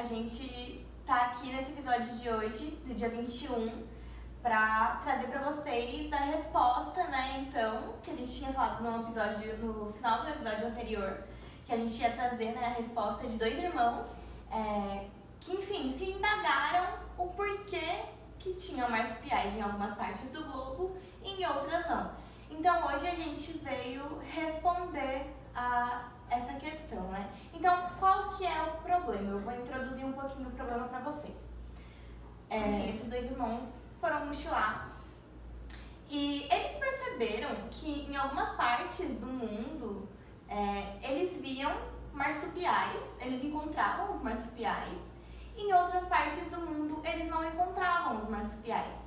gente tá aqui nesse episódio de hoje, do dia 21, pra trazer pra vocês a resposta, né, então, que a gente tinha falado no final do episódio anterior, que a gente ia trazer, né, a resposta de dois irmãos, que, enfim, se indagaram o porquê que tinham marsupiais em algumas partes do globo e em outras não. Então, hoje a gente veio responder a essa questão, né? Então, qual que é o problema? Eu vou introduzir um pouquinho o problema pra vocês. Esses dois irmãos foram mochilar e eles perceberam que em algumas partes do mundo eles viam marsupiais, eles encontravam os marsupiais, e em outras partes do mundo eles não encontravam os marsupiais.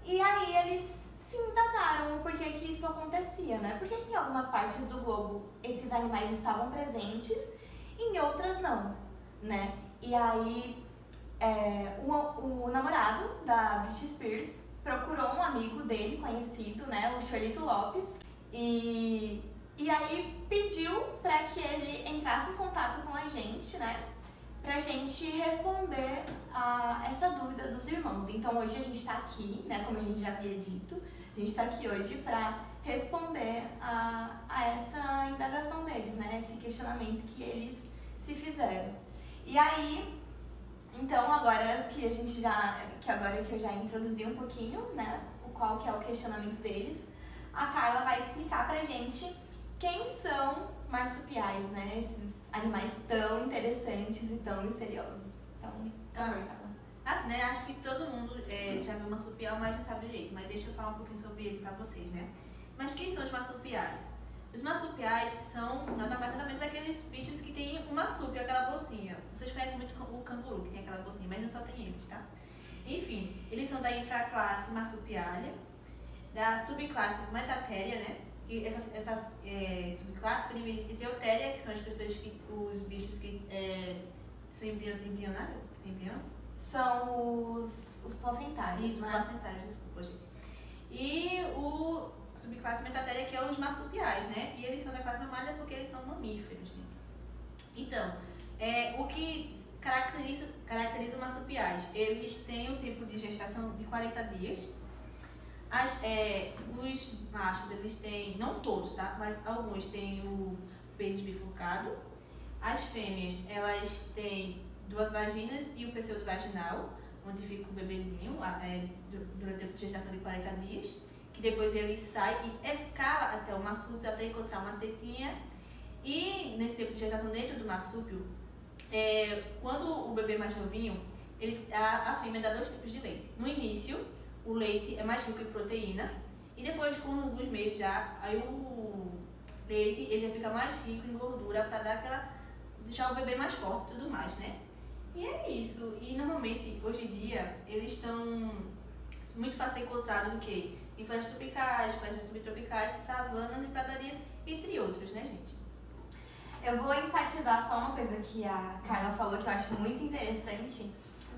E aí eles se indagaram o porquê que isso acontecia, né? Por que em algumas partes do globo esses animais estavam presentes e em outras não, né? E aí o namorado da Britney Spears procurou um amigo dele, conhecido, né? O Cholito Lopes, e aí pediu para que ele entrasse em contato com a gente, né? Pra gente responder a essa dúvida dos irmãos. Então hoje a gente tá aqui, né, como a gente já havia dito, a gente tá aqui hoje pra responder a essa indagação deles, né, esse questionamento que eles se fizeram. E aí, então agora que eu já introduzi um pouquinho, né, qual que é o questionamento deles, a Carla vai explicar pra gente quem são marsupiais, né, esses animais tão interessantes e tão misteriosos. Então, Carla. Assim, né? Acho que todo mundo já viu marsupial, mas não sabe direito. Mas deixa eu falar um pouquinho sobre ele pra vocês, né? Mas quem são os marsupiais? Os marsupiais são nada mais nada menos aqueles bichos que tem um marsúpio, aquela bolsinha. Vocês conhecem muito o canguru, que tem aquela bolsinha, mas não só tem eles, tá? Enfim, eles são da infraclasse marsupialia, da subclasse Metatheria, né? E essas subclasses ficam divididas em Eutheria, que são as pessoas os bichos que são embrionários. São os placentários. Isso, né? placentários, desculpa, gente. E o subclasse Metatheria, que é os marsupiais, né? E eles são da classe mamália porque eles são mamíferos, gente. Então, o que caracteriza os marsupiais? Eles têm um tempo de gestação de 40 dias. Os machos, eles têm, não todos, tá? Mas alguns têm o pênis bifurcado. As fêmeas, elas têm 2 vaginas e o pseudo vaginal, onde fica o bebezinho durante o tempo de gestação de 40 dias, que depois ele sai e escala até o marsúpio até encontrar uma tetinha. E nesse tempo de gestação dentro do marsúpio, quando o bebê é mais novinho, a fêmea dá 2 tipos de leite. No início, o leite é mais rico em proteína e depois, com alguns meses aí o leite ele já fica mais rico em gordura para deixar o bebê mais forte e tudo mais, né? E é isso. E normalmente, hoje em dia, eles estão muito fácil encontrados do que em florestas tropicais, florestas subtropicais, savanas e pradarias, entre outros, né, gente? Eu vou enfatizar só uma coisa que a Carla falou que eu acho muito interessante,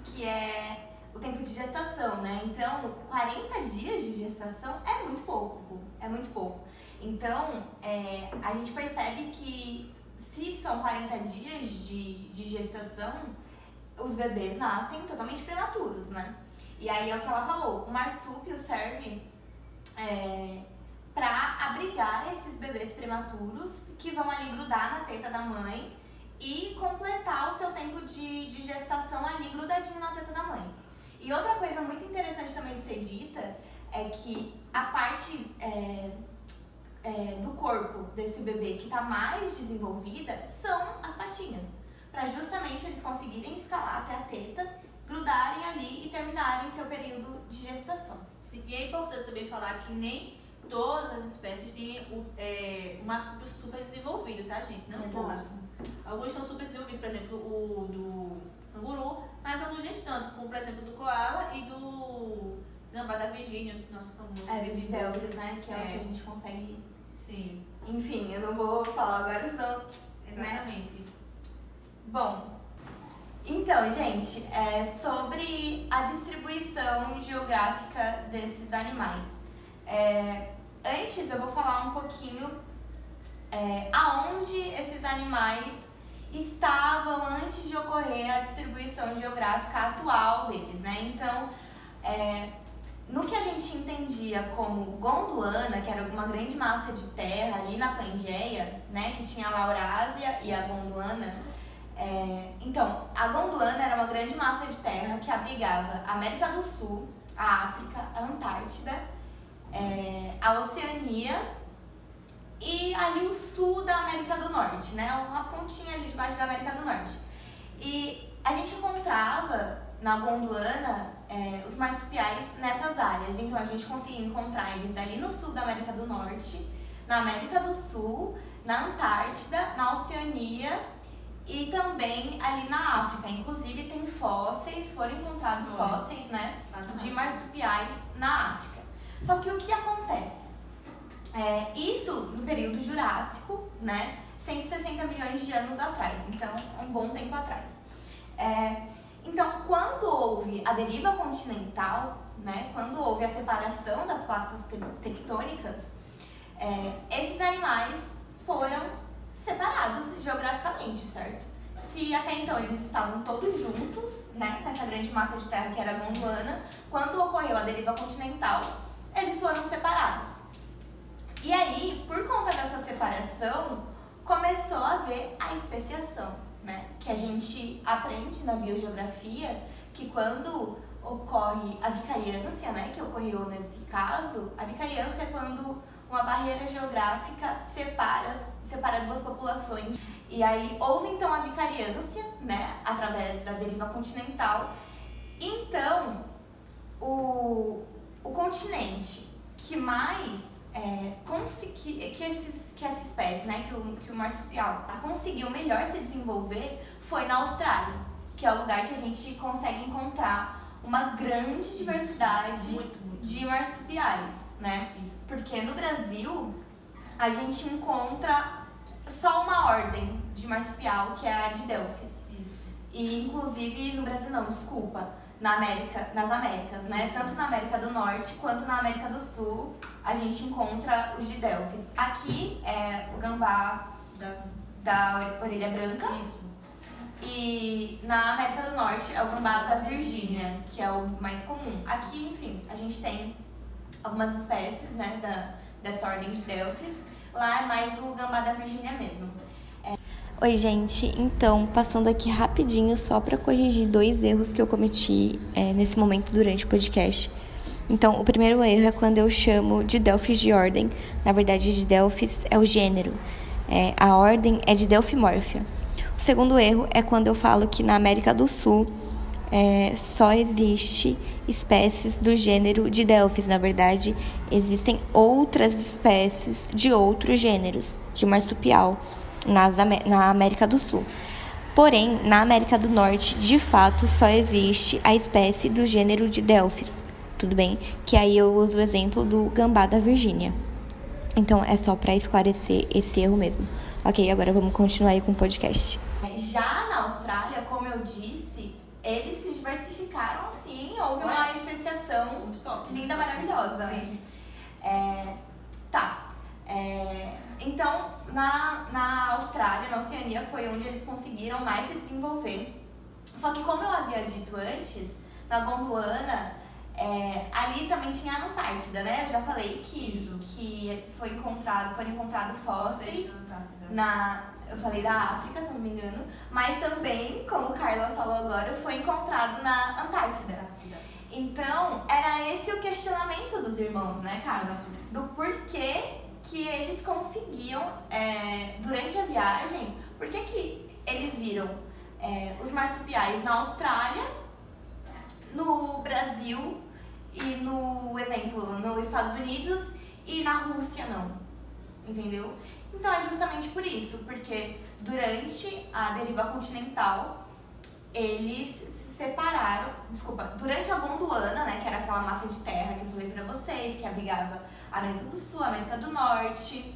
que é o tempo de gestação, né? Então, 40 dias de gestação é muito pouco, Então, a gente percebe que se são 40 dias de gestação, os bebês nascem totalmente prematuros, né? E aí é o que ela falou, o marsúpio serve para abrigar esses bebês prematuros que vão ali grudar na teta da mãe e completar o seu tempo de gestação ali grudadinho na teta da mãe. E outra coisa muito interessante também de ser dita é que a parte do corpo desse bebê que está mais desenvolvida são as patinhas, para justamente eles conseguirem escalar até a teta, grudarem ali e terminarem seu período de gestação. Sim, e é importante também falar que nem todas as espécies têm o marsúpio super desenvolvido, tá, gente? Não todos. Alguns são super desenvolvidos, por exemplo, o do canguru, mas alguns nem tanto, como por exemplo do koala e do gambá da Virgínia, nosso famoso. Do Delphes, né? Que é o que a gente consegue. Sim. Enfim, eu não vou falar agora, senão. Exatamente. Né? Bom, então, gente, sobre a distribuição geográfica desses animais. Antes eu vou falar um pouquinho aonde esses animais estavam antes de ocorrer a distribuição geográfica atual deles, né? Então, no que a gente entendia como Gondwana, que era uma grande massa de terra ali na Pangeia, né? Que tinha a Laurásia e a Gondwana. Então, a Gondwana era uma grande massa de terra que abrigava a América do Sul, a África, a Antártida, a Oceania e ali o sul da América do Norte, né? Uma pontinha ali debaixo da América do Norte. E a gente encontrava na Gondwana os marsupiais nessas áreas. Então a gente conseguia encontrar eles ali no sul da América do Norte, na América do Sul, na Antártida, na Oceania e também ali na África. Inclusive tem fósseis, foram encontrados fósseis, né, de marsupiais na África. Só que o que acontece? Isso no período Jurássico, né, 160 milhões de anos atrás, então um bom tempo atrás. Então, quando houve a deriva continental, né, quando houve a separação das placas tectônicas, esses animais foram separados geograficamente, certo? Se até então eles estavam todos juntos, né, nessa grande massa de terra que era a Gondwana, quando ocorreu a deriva continental, eles foram separados. E aí, por conta dessa separação, começou a haver a especiação, né? Que a gente aprende na biogeografia que quando ocorre a vicariância, né? Que ocorreu nesse caso, a vicariância é quando uma barreira geográfica separa duas populações. E aí houve então a vicariância, né? Através da deriva continental. Então, o continente que mais que essa espécie, né, que o marsupial conseguiu melhor se desenvolver foi na Austrália, que é o lugar que a gente consegue encontrar uma grande diversidade de marsupiais, né? Porque no Brasil a gente encontra só uma ordem de marsupial, que é a de Delphis. Isso. E inclusive no Brasil não, desculpa, nas Américas, né? Tanto na América do Norte quanto na América do Sul a gente encontra os de Delphis. Aqui é o gambá da orelha branca. Isso. E na América do Norte é o gambá da Virgínia, que é o mais comum. Aqui, enfim, a gente tem algumas espécies, né, dessa ordem de Delphis. Lá é mais o gambá da Virgínia mesmo. Oi, gente. Então, passando aqui rapidinho só para corrigir 2 erros que eu cometi nesse momento durante o podcast. Então, o primeiro erro é quando eu chamo de Delphis de ordem. Na verdade, de Delphis é o gênero. A ordem é de Delphimorphia. O segundo erro é quando eu falo que na América do Sul só existe espécies do gênero de Delphis. Na verdade, existem outras espécies de outros gêneros de marsupial na América do Sul. Porém, na América do Norte, de fato, só existe a espécie do gênero de Delphis, tudo bem? Que aí eu uso o exemplo do gambá da Virgínia. Então, é só para esclarecer esse erro mesmo. Ok, agora vamos continuar aí com o podcast. Já na Austrália, como eu disse, eles se diversificaram, sim, houve uma especiação muito top, linda, maravilhosa. Sim. Então, na Austrália, na Oceania, foi onde eles conseguiram mais se desenvolver. Só que, como eu havia dito antes, na Gondwana, ali também tinha a Antártida, né? Eu já falei que foram encontrados fósseis eu falei da África, se eu não me engano, mas também, como Carla falou agora, foi encontrado na Antártida. Então, era esse o questionamento dos irmãos, né, Carla? Do porquê que eles conseguiam, durante a viagem, por que eles viram os marsupiais na Austrália, no Brasil e nos Estados Unidos e na Rússia não, entendeu? Então é justamente por isso, porque durante a deriva continental eles se separaram, durante a Gondwana, né, que era aquela massa de terra que eu falei pra vocês, que abrigava a América do Sul, a América do Norte,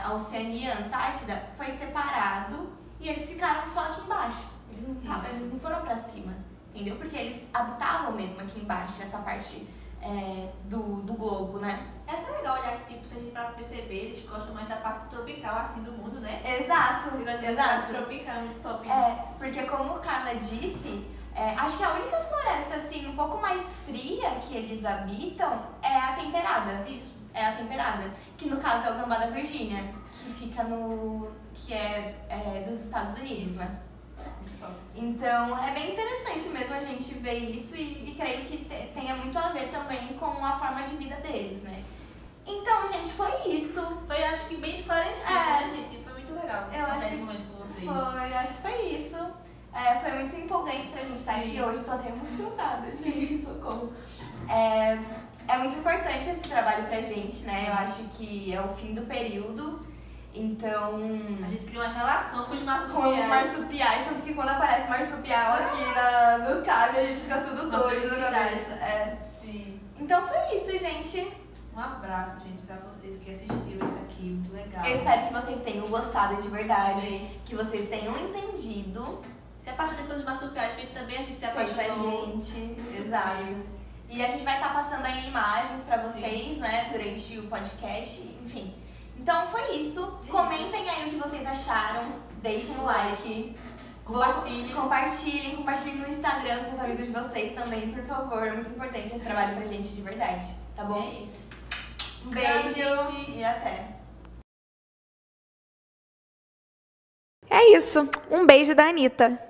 a Oceania, a Antártida, foi separado e eles ficaram só aqui embaixo, eles não foram pra cima. Entendeu? Porque eles habitavam mesmo aqui embaixo, nessa parte do globo, né? É até legal olhar que, tipo, se a gente pra perceber, eles gostam mais da parte tropical, assim, do mundo, né? Exato, Exato. Tropical é muito top isso. Porque como Carla disse, acho que a única floresta, assim, um pouco mais fria que eles habitam é a temperada. Isso. É a temperada, que no caso é o gambá da Virgínia, que fica que é dos Estados Unidos, né? Muito top. Então é bem interessante mesmo a gente ver isso e creio que tenha muito a ver também com a forma de vida deles, né? Então, gente, foi isso. Foi, acho que, bem esclarecido, né, gente? Foi muito legal acho esse momento com vocês. Acho que foi isso. Foi muito empolgante pra gente estar aqui hoje. Tô até emocionada, gente, socorro. É muito importante esse trabalho pra gente, né? Eu acho que é o fim do período. Então, a gente criou uma relação com os marsupiais. Com os marsupiais, tanto que quando aparece marsupial aqui no cabe, a gente fica tudo doido na cabeça. Sim. Então foi isso, gente. Um abraço, gente, pra vocês que assistiram isso aqui, muito legal. Eu espero que vocês tenham gostado de verdade, que vocês tenham entendido. Se apaixonem pelos marsupiais, feito também a gente se apaixonou. Feito a gente, exato. E a gente vai estar passando aí imagens pra vocês, né, durante o podcast, enfim. Então foi isso. Comentem aí o que vocês acharam, deixem o like. Compartilhem no Instagram com os amigos de vocês também, por favor. É muito importante esse trabalho pra gente de verdade, tá bom? É isso. Um beijo e até. É isso. Um beijo da Anitta.